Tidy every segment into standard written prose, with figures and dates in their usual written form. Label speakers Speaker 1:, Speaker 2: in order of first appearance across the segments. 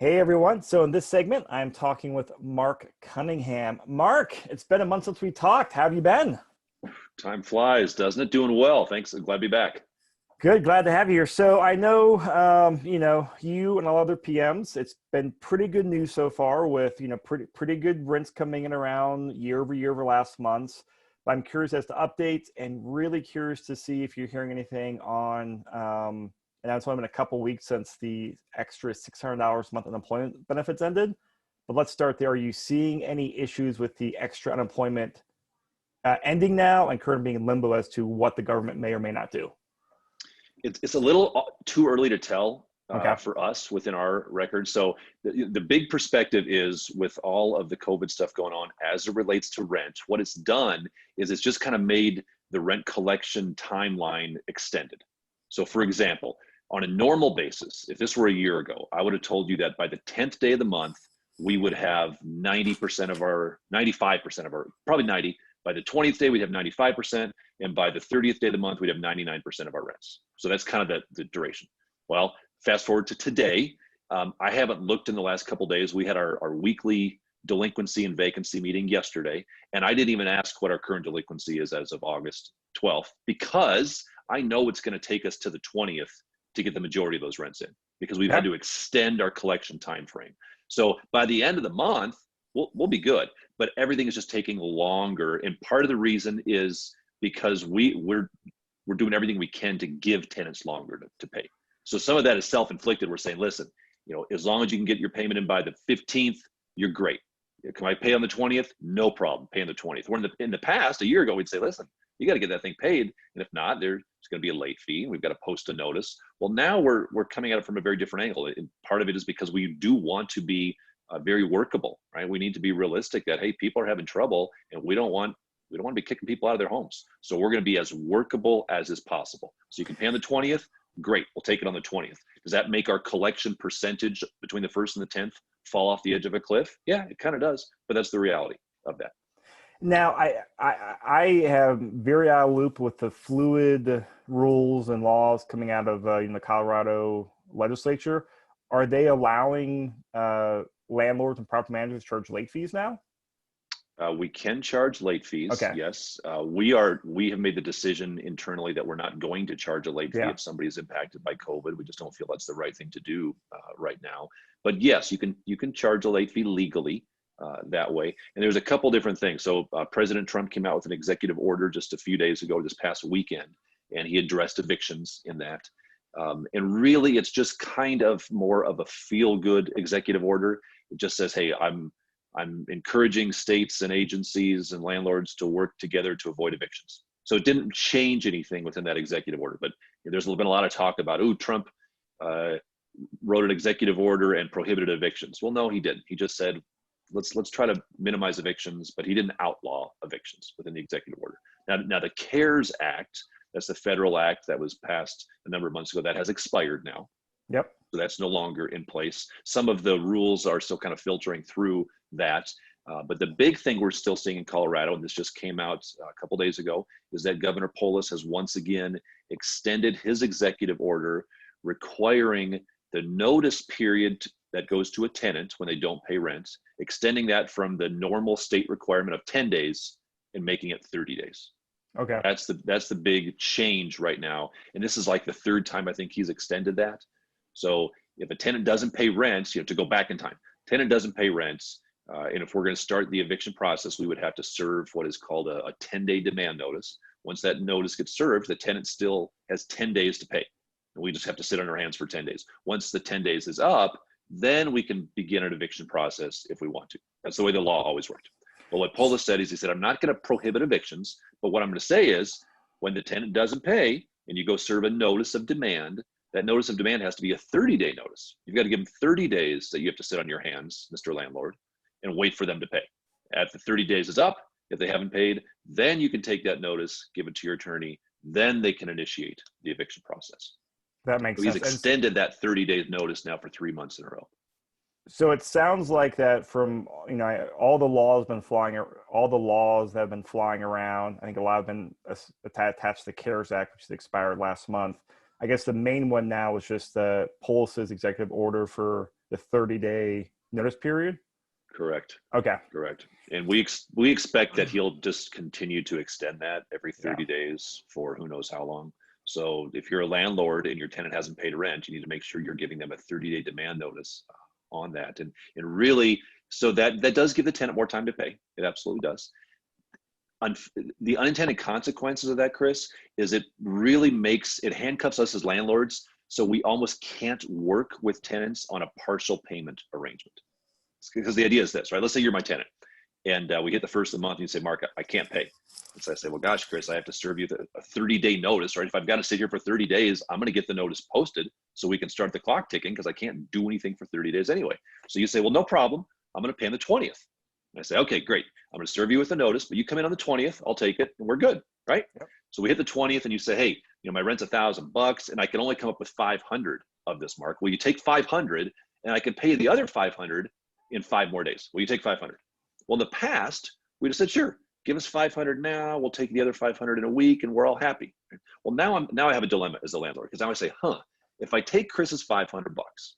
Speaker 1: Hey everyone. So in this segment, I'm talking with Marc Cunningham. Marc, it's been a month since we talked. How have you been?
Speaker 2: Time flies, doesn't it? Doing well. Thanks. Glad to be back.
Speaker 1: Good, glad to have you here. So I know, you and all other PMs. It's been pretty good news so far with pretty good rents coming in around year over last month. But I'm curious as to updates and really curious to see if you're hearing anything on. And it's only been a couple weeks since the extra $600 a month unemployment benefits ended. But let's start there. Are you seeing any issues with the extra unemployment ending now and currently being in limbo as to what the government may or may not do?
Speaker 2: It's a little too early to tell
Speaker 1: Okay.
Speaker 2: for us within our record. So the big perspective is with all of the COVID stuff going on as it relates to rent, what it's done is it's just kind of made the rent collection timeline extended. So for example, on a normal basis, if this were a year ago, I would have told you that by the 10th day of the month, we would have 90% of our, 95% of our, probably 90. By the 20th day, we'd have 95%. And by the 30th day of the month, we'd have 99% of our rents. So that's kind of the duration. Well, fast forward to today. I haven't looked in the last couple of days. We had our weekly delinquency and vacancy meeting yesterday, and I didn't even ask what our current delinquency is as of August 12th, because I know it's going to take us to the 20th to get the majority of those rents in, because we've
Speaker 1: Okay.
Speaker 2: had to extend our collection time frame. So by the end of the month, we'll be good, but everything is just taking longer. And part of the reason is because we're doing everything we can to give tenants longer to pay. So some of that is self-inflicted. We're saying, listen, as long as you can get your payment in by the 15th, you're great. Can I pay on the 20th? No problem. Pay on the 20th. When in the past, a year ago, we'd say, listen, you got to get that thing paid. And if not, there's going to be a late fee. And we've got to post a notice. Well, now we're coming at it from a very different angle. And part of it is because we do want to be very workable, right? We need to be realistic that, hey, people are having trouble, and we don't want to be kicking people out of their homes. So we're going to be as workable as is possible. So you can pay on the 20th. Great. We'll take it on the 20th. Does that make our collection percentage between the 1st and the 10th fall off the edge of a cliff? Yeah, it kind of does. But that's the reality of that.
Speaker 1: Now, I am very out of loop with the fluid rules and laws coming out of the Colorado legislature. Are they allowing landlords and property managers to charge late fees now?
Speaker 2: We can charge late fees,
Speaker 1: Okay.
Speaker 2: yes. We have made the decision internally that we're not going to charge a late fee
Speaker 1: Yeah.
Speaker 2: if somebody is impacted by COVID. We just don't feel that's the right thing to do right now. But yes, you can charge a late fee legally that way. And there's a couple different things. So President Trump came out with an executive order just a few days ago, this past weekend, and he addressed evictions in that. And really, it's just kind of more of a feel-good executive order. It just says, hey, I'm encouraging states and agencies and landlords to work together to avoid evictions. So it didn't change anything within that executive order, but there's been a lot of talk about, oh, Trump wrote an executive order and prohibited evictions. Well, no, he didn't. He just said, let's try to minimize evictions, but he didn't outlaw evictions within the executive order. Now the CARES Act, that's the federal act that was passed a number of months ago, that has expired now.
Speaker 1: Yep.
Speaker 2: So that's no longer in place. Some of the rules are still kind of filtering through that. But the big thing we're still seeing in Colorado, and this just came out a couple days ago, is that Governor Polis has once again extended his executive order requiring the notice period that goes to a tenant when they don't pay rent, extending that from the normal state requirement of 10 days and making it 30 days.
Speaker 1: Okay.
Speaker 2: That's the big change right now. And this is like the third time I think he's extended that. So if a tenant doesn't pay rent, you have to go back in time. Tenant doesn't pay rents, and if we're going to start the eviction process, we would have to serve what is called a 10-day demand notice. Once that notice gets served, the tenant still has 10 days to pay. And we just have to sit on our hands for 10 days. Once the 10 days is up, then we can begin an eviction process if we want to. That's the way the law always worked. But what Polis said is, he said, I'm not going to prohibit evictions, but what I'm going to say is, when the tenant doesn't pay and you go serve a notice of demand, that notice of demand has to be a 30-day notice. You've got to give them 30 days that you have to sit on your hands, Mr. Landlord, and wait for them to pay. After 30 days is up, if they haven't paid, then you can take that notice, give it to your attorney, then they can initiate the eviction process.
Speaker 1: That makes
Speaker 2: So he's
Speaker 1: sense. And
Speaker 2: extended that 30-day notice now for 3 months in a row.
Speaker 1: so it sounds like that from all the laws been flying, all the laws that have been flying around. I think a lot have been attached to the CARES Act, which expired last month. I guess the main one now is just the Pulse's executive order for the 30-day notice period.
Speaker 2: Correct.
Speaker 1: Okay.
Speaker 2: Correct. And we expect that he'll just continue to extend that every 30 days for who knows how long. So if you're a landlord and your tenant hasn't paid rent, you need to make sure you're giving them a 30-day demand notice on that. And really, so that does give the tenant more time to pay. It absolutely does. The unintended consequences of that, Chris, is it really it handcuffs us as landlords. So we almost can't work with tenants on a partial payment arrangement. Because the idea is this, right? Let's say you're my tenant and we hit the first of the month and you say, Mark, I can't pay. And so I say, well, gosh, Chris, I have to serve you a 30-day notice, right? If I've got to sit here for 30 days, I'm going to get the notice posted so we can start the clock ticking because I can't do anything for 30 days anyway. So you say, well, no problem. I'm going to pay on the 20th. And I say, okay, great. I'm going to serve you with a notice, but you come in on the 20th, I'll take it, and we're good, right? Yep. So we hit the 20th and you say, hey, my rent's $1,000 and I can only come up with 500 of this, Mark. Will you take 500 and I can pay you the other 500 in 5 more days? Will you take 500? Well, in the past, we just said, sure, give us 500 now. We'll take the other 500 in a week and we're all happy. Well, now I have a dilemma as a landlord because now I say, if I take Chris's 500 bucks,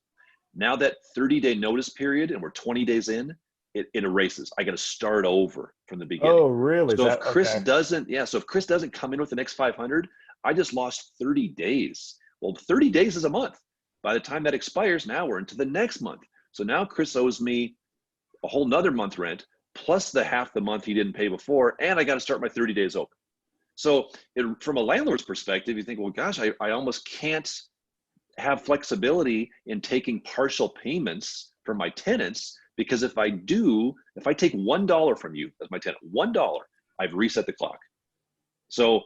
Speaker 2: now that 30-day notice period and we're 20 days in, it erases. I got to start over from the beginning.
Speaker 1: Oh, really?
Speaker 2: So if Chris doesn't come in with the next 500, I just lost 30 days. Well, 30 days is a month. By the time that expires, now we're into the next month. So now Chris owes me a whole nother month rent plus the half the month he didn't pay before, and I got to start my 30 days open. So from a landlord's perspective, you think, well, gosh, I almost can't have flexibility in taking partial payments from my tenants because if I take $1 from you as my tenant, $1, I've reset the clock. So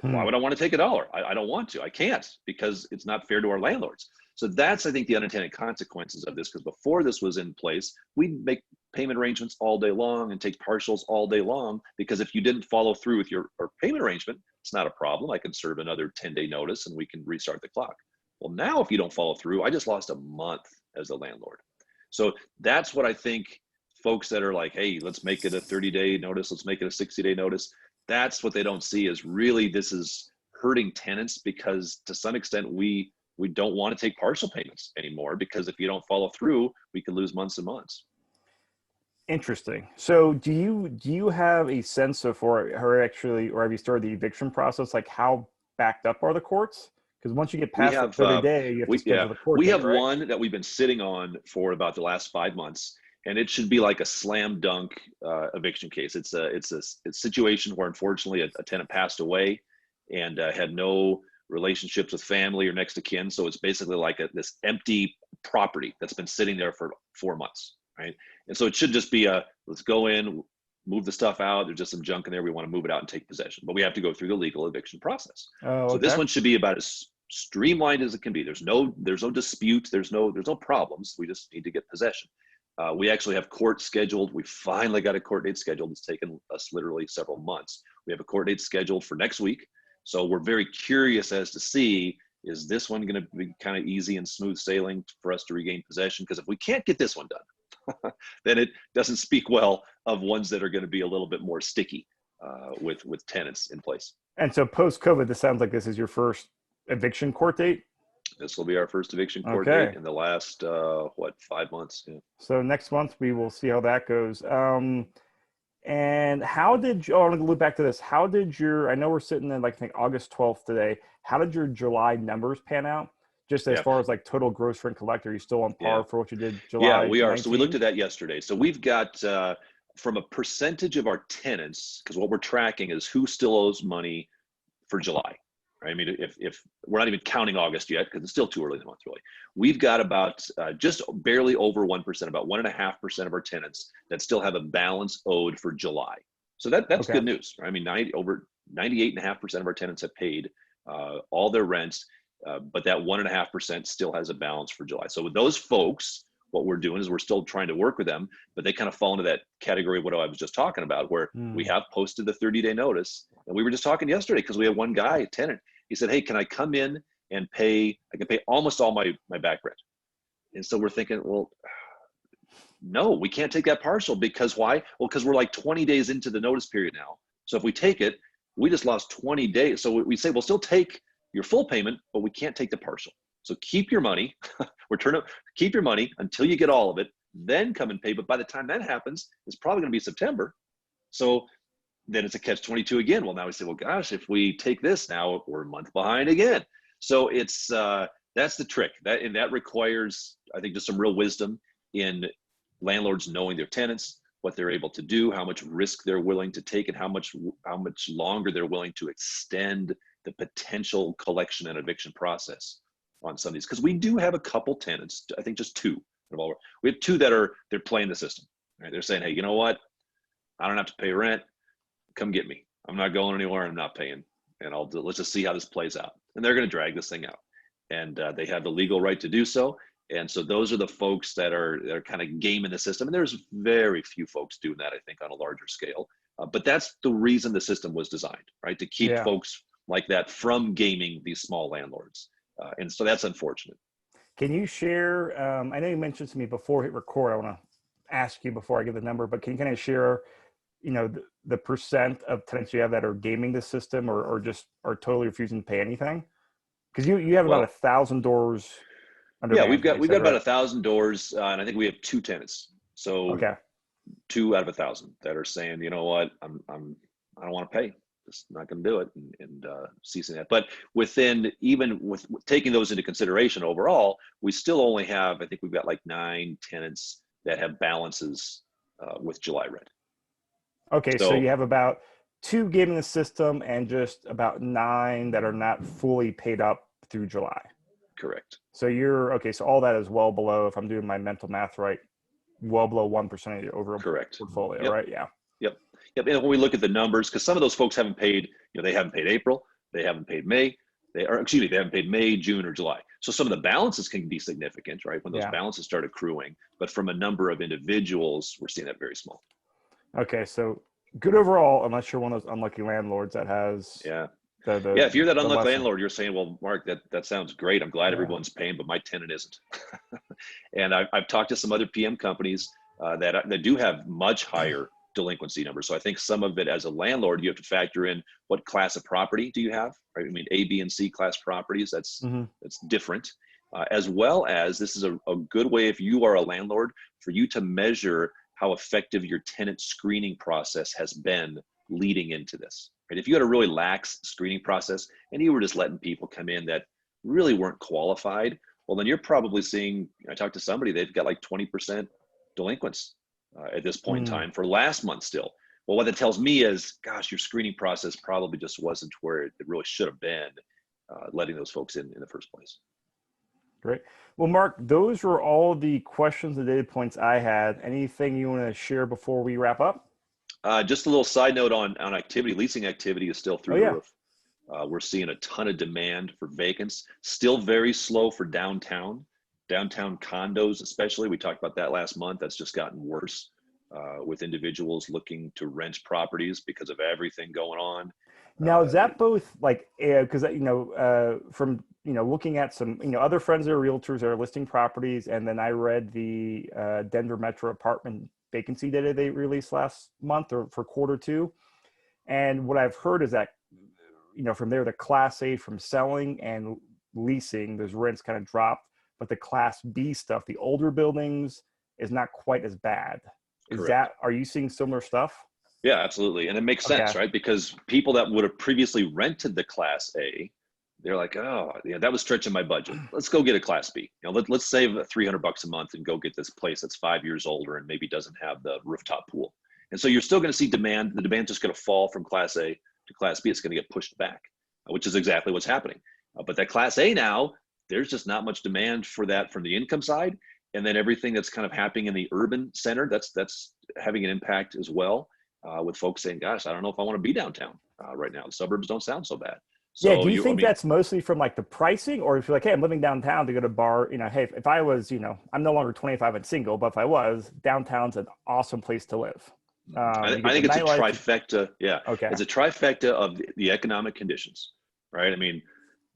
Speaker 2: why would I want to take $1? I don't want to. I can't because it's not fair to our landlords. So that's, I think, the unintended consequences of this, because before this was in place, we'd make payment arrangements all day long and take partials all day long, because if you didn't follow through with your payment arrangement, it's not a problem. I can serve another 10-day notice and we can restart the clock. Well, now if you don't follow through, I just lost a month as a landlord. So that's what I think folks that are like, hey, let's make it a 30-day notice, let's make it a 60-day notice. That's what they don't see, is really this is hurting tenants, because to some extent we don't want to take partial payments anymore, because if you don't follow through, we can lose months and months.
Speaker 1: Interesting. So do you have a sense of, or have you started the eviction process? Like, how backed up are the courts? Because once you get past the 30 day, you have to schedule the court.
Speaker 2: We have one that we've been sitting on for about the last 5 months, and it should be like a slam dunk eviction case. It's a situation where unfortunately a tenant passed away and had no relationships with family or next of kin. So it's basically like this empty property that's been sitting there for 4 months, right? And so it should just be let's go in, move the stuff out. There's just some junk in there. We want to move it out and take possession, but we have to go through the legal eviction process.
Speaker 1: Oh,
Speaker 2: so this one should be about as streamlined as it can be. There's no dispute. There's no problems. We just need to get possession. We actually have court scheduled. We finally got a court date scheduled. It's taken us literally several months. We have a court date scheduled for next week. So we're very curious as to see, is this one going to be kind of easy and smooth sailing for us to regain possession? Because if we can't get this one done, then it doesn't speak well of ones that are going to be a little bit more sticky with tenants in place.
Speaker 1: And so post-COVID, this sounds like this is your first eviction court date?
Speaker 2: This will be our first eviction court date in the last, 5 months? Yeah.
Speaker 1: So next month, we will see how that goes. And how did I want to loop back to this. How did I know we're sitting in I think August 12th today. How did your July numbers pan out? Just as far as total gross rent collector, are you still on par for what you did July?
Speaker 2: Yeah, we are.
Speaker 1: 19?
Speaker 2: So we looked at that yesterday. So we've got, from a percentage of our tenants, because what we're tracking is who still owes money for July. Right? I mean, if we're not even counting August yet, because it's still too early in the month, really. We've got about just barely over 1%, about 1.5% of our tenants that still have a balance owed for July. So that's good news. Right? I mean, over 98.5% of our tenants have paid all their rents, but that 1.5% still has a balance for July. So with those folks, what we're doing is we're still trying to work with them, but they kind of fall into that category of what I was just talking about, where we have posted the 30-day notice. And we were just talking yesterday, because we had one guy, a tenant, he said, hey, can I come in and I can pay almost all my back rent. And so we're thinking, well, no, we can't take that partial, because why? Well, because we're like 20 days into the notice period now. So if we take it, we just lost 20 days. So we say we'll still take your full payment, but we can't take the partial. So keep your money, keep your money until you get all of it, then come and pay. But by the time that happens, it's probably going to be September. So then it's a catch-22 again. Well, now we say, well, gosh, if we take this now, we're a month behind again. So it's that's the trick. That requires, I think, just some real wisdom in landlords knowing their tenants, what they're able to do, how much risk they're willing to take, and how much longer they're willing to extend the potential collection and eviction process on some of these. Because we do have a couple tenants, I think just two. We have two they're playing the system. Right? They're saying, hey, you know what? I don't have to pay rent. Come get me. I'm not going anywhere. I'm not paying. And let's just see how this plays out. And they're going to drag this thing out. And they have the legal right to do so. And so those are the folks that are kind of gaming the system. And there's very few folks doing that, I think, on a larger scale. But that's the reason the system was designed, right? To keep folks like that from gaming these small landlords. And so that's unfortunate.
Speaker 1: Can you share, I know you mentioned to me before hit record, I want to ask you before I give the number, but can you kind of share, the percent of tenants you have that are gaming the system or just are totally refusing to pay anything? Because you have about 1,000 doors under management.
Speaker 2: We've got about 1,000 doors, and I think we have two tenants. So 2 out of 1,000 that are saying, you know what, I don't want to pay. Just not going to do it, and ceasing that. But even with taking those into consideration overall, we still only have, I think we've got like 9 tenants that have balances with July rent.
Speaker 1: Okay, so you have about 2 gaming the system and just about 9 that are not fully paid up through July.
Speaker 2: Correct.
Speaker 1: So so all that is well below, if I'm doing my mental math right, well below 1% of your overall portfolio, right? Yeah.
Speaker 2: Yep. And when we look at the numbers, because some of those folks haven't paid, they haven't paid April, they haven't paid May, they haven't paid May, June, or July. So some of the balances can be significant, right? When those balances start accruing, but from a number of individuals, we're seeing that very small.
Speaker 1: Okay, so good overall, unless you're one of those unlucky landlords that has
Speaker 2: if you're that unlucky landlord, you're saying, well, Mark, that sounds great. I'm glad everyone's paying, but my tenant isn't. And I've talked to some other PM companies that do have much higher delinquency numbers. So I think some of it as a landlord, you have to factor in what class of property do you have, right? I mean, A, B, and C class properties, that's different. As well as this is a good way, if you are a landlord, for you to measure how effective your tenant screening process has been leading into this. Right? If you had a really lax screening process and you were just letting people come in that really weren't qualified, well, then you're probably seeing, I talked to somebody, they've got like 20% delinquents at this point in time for last month still. Well, what that tells me is, gosh, your screening process probably just wasn't where it really should have been, letting those folks in the first place.
Speaker 1: Great. Well, Mark, those were all the questions and data points I had. Anything you want to share before we wrap up?
Speaker 2: Just a little side note on activity. Leasing activity is still through the roof. We're seeing a ton of demand for vacants. Still very slow for downtown condos, especially. We talked about that last month. That's just gotten worse with individuals looking to rent properties because of everything going on.
Speaker 1: Now, is that both like, because, from, looking at some, other friends that are realtors that are listing properties, and then I read the Denver Metro apartment vacancy data they released last month or for Q2. And what I've heard is that, from there, the Class A from selling and leasing, those rents kind of dropped, but the Class B stuff, the older buildings, is not quite as bad. Are you seeing similar stuff?
Speaker 2: Yeah, absolutely. And it makes sense, right? Because people that would have previously rented the Class A, they're like, oh, yeah, that was stretching my budget. Let's go get a Class B. Let's save $300 a month and go get this place that's 5 years older and maybe doesn't have the rooftop pool. And so you're still going to see demand. The demand's just going to fall from Class A to Class B. It's going to get pushed back, which is exactly what's happening. But that Class A now, there's just not much demand for that from the income side. And then everything that's kind of happening in the urban center, that's having an impact as well. With folks saying, gosh, I don't know if I want to be downtown right now. The suburbs don't sound so bad. So
Speaker 1: do you think that's mostly from like the pricing, or if you're like, hey, I'm living downtown to go to a bar, hey, if I was, I'm no longer 25 and single, but if I was, downtown's an awesome place to live.
Speaker 2: I think it's a trifecta. Yeah. Okay. It's a trifecta of the economic conditions, right? I mean,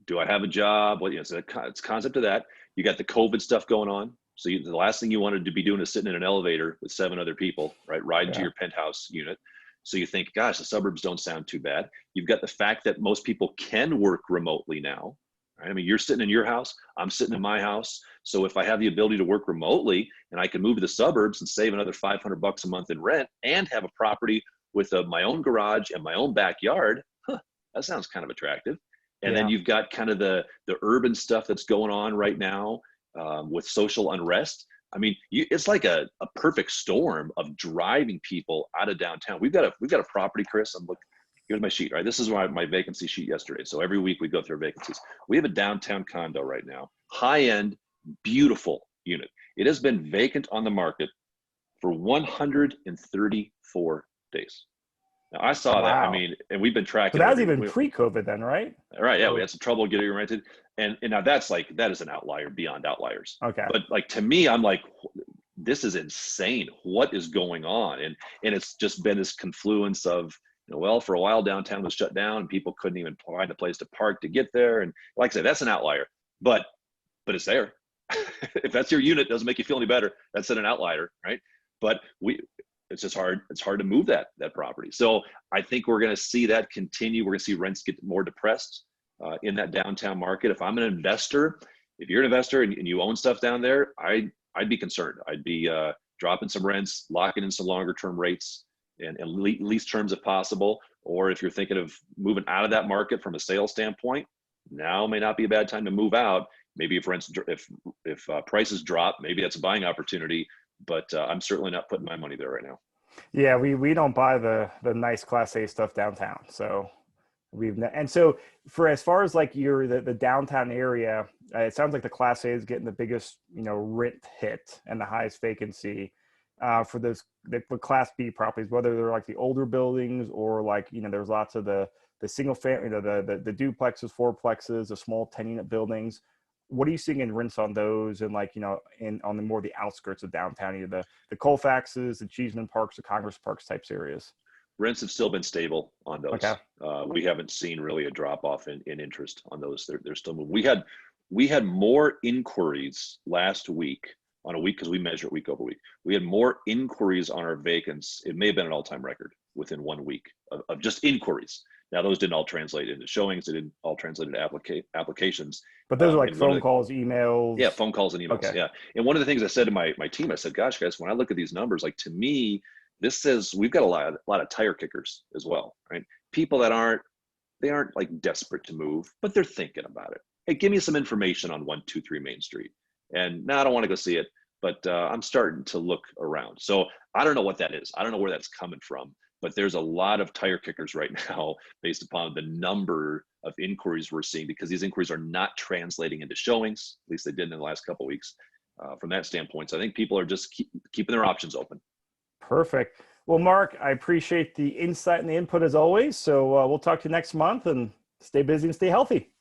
Speaker 2: do I have a job? Well, it's a concept of that. You got the COVID stuff going on. So the last thing you wanted to be doing is sitting in an elevator with 7 other people, right? Riding to your penthouse unit. So you think, gosh, the suburbs don't sound too bad. You've got the fact that most people can work remotely now. Right? I mean, you're sitting in your house, I'm sitting in my house. So if I have the ability to work remotely and I can move to the suburbs and save another $500 a month in rent and have a property with my own garage and my own backyard, that sounds kind of attractive. And then
Speaker 1: Yeah.
Speaker 2: you've got kind of the urban stuff that's going on right now with social unrest. I mean, it's like a perfect storm of driving people out of downtown. We've got a property, Chris. Here's my sheet, right? This is my vacancy sheet yesterday. So every week we go through vacancies. We have a downtown condo right now, high end, beautiful unit. It has been vacant on the market for 134 days. Now I saw that. I
Speaker 1: Wow.
Speaker 2: mean, and we've been
Speaker 1: So
Speaker 2: tracking
Speaker 1: that
Speaker 2: it
Speaker 1: was even pre-COVID then, right?
Speaker 2: right. Yeah, we
Speaker 1: Or
Speaker 2: had some trouble getting it rented, and now that is an outlier beyond outliers.
Speaker 1: okay.
Speaker 2: But like to me, I'm like, this is insane. What is going on? And it's just been this confluence of, well, for a while downtown was shut down, and people couldn't even find a place to park to get there. And like I said, that's an outlier, but it's there. If that's your unit, doesn't make you feel any better. That's an outlier, right? But it's just hard. It's hard to move that property. So I think we're going to see that continue. We're going to see rents get more depressed in that downtown market. If I'm an investor, if you're an investor and you own stuff down there, I'd be concerned. I'd be dropping some rents, locking in some longer term rates and lease terms if possible. Or if you're thinking of moving out of that market from a sales standpoint, now may not be a bad time to move out. Maybe if prices drop, maybe that's a buying opportunity. But I'm certainly not putting my money there right now.
Speaker 1: Yeah, we don't buy the nice Class A stuff downtown. So and so for as far as like the downtown area, it sounds like the Class A is getting the biggest rent hit and the highest vacancy for the Class B properties, whether they're like the older buildings or like there's lots of the single family, the duplexes, fourplexes, the small 10-unit buildings. What are you seeing in rents on those, and like on the more the outskirts of downtown, either the Colfaxes, the Cheeseman Parks, the Congress Parks types areas?
Speaker 2: Rents have still been stable on those.
Speaker 1: Okay.
Speaker 2: We haven't seen really a drop off in interest on those. They're still moving. We had more inquiries last week on a week, because we measure it week over week. We had more inquiries on our vacants. It may have been an all-time record within 1 week of just inquiries. Now those didn't all translate into showings. They didn't all translate into applications.
Speaker 1: But those are like phone calls, emails.
Speaker 2: Yeah, phone calls and emails.
Speaker 1: Okay.
Speaker 2: Yeah. And one of the things I said to my team, I said, gosh, guys, when I look at these numbers, like to me, this says we've got a lot of tire kickers as well, right? People that aren't like desperate to move, but they're thinking about it. Hey, give me some information on 123 Main Street. And now I don't want to go see it, but I'm starting to look around. So I don't know what that is. I don't know where that's coming from, but there's a lot of tire kickers right now based upon the number of inquiries we're seeing, because these inquiries are not translating into showings. At least they did in the last couple of weeks from that standpoint. So I think people are just keeping their options open.
Speaker 1: Perfect. Well, Mark, I appreciate the insight and the input as always. So we'll talk to you next month, and stay busy and stay healthy.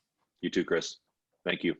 Speaker 2: You too, Chris. Thank you.